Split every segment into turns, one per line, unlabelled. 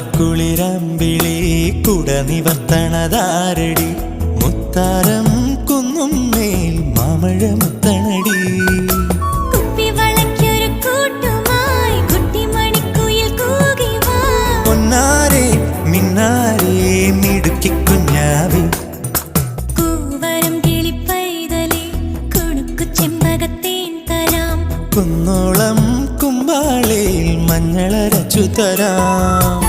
ആമ്പലക്കുളിരമ്പിളി കുട നിവർത്തണതാരടി മുത്താരം കുന്നും മേൽ മാമഴ മുത്തണടി പൊന്നാരെ മിന്നാരെ മിടുക്കി കുഞ്ഞാവി കുന്നോളം കുമ്പാളയിൽ മഞ്ഞളരച്ചു തരാം.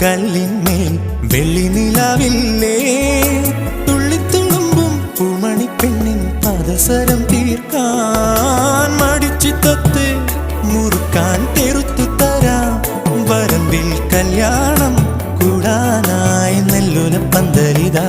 കല്ലിന്മേൽ വെള്ളി നിലാവില്ലേ തുള്ളിത്തുളുമ്പും പൂമണിപ്പെണ്ണിൻ പാദസരം തീർക്കാൻ മടിച്ചിത്തൊത്ത് മുറുക്കാൻ തെറുത്തു തരാം. വരമ്പിൽ കല്യാണം കൂടാനായി നെല്ലുല പന്തലിതാ.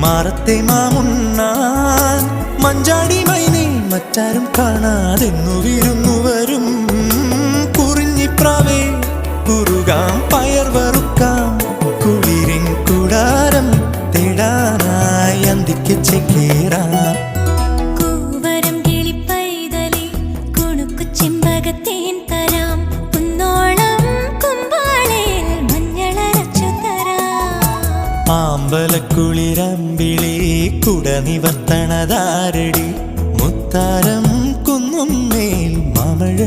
മാറത്തെ മാമുണ്ണാൻ മഞ്ചാടി മൈനെ മറ്റാരും കാണാതെന്നു വിരുന്നു വരും. കുറിഞ്ഞിപ്രാവേ കുറുകാം പയർ വറുക്കാം കുളിരിൻ കൂടാരം തേടാനായി അന്തിക്ക് ചേക്കേറാം. ആമ്പലക്കുളിരമ്പിളി കുട നിവർത്തണതാരടി മുത്താരം കുന്നും മേൽ മാമഴ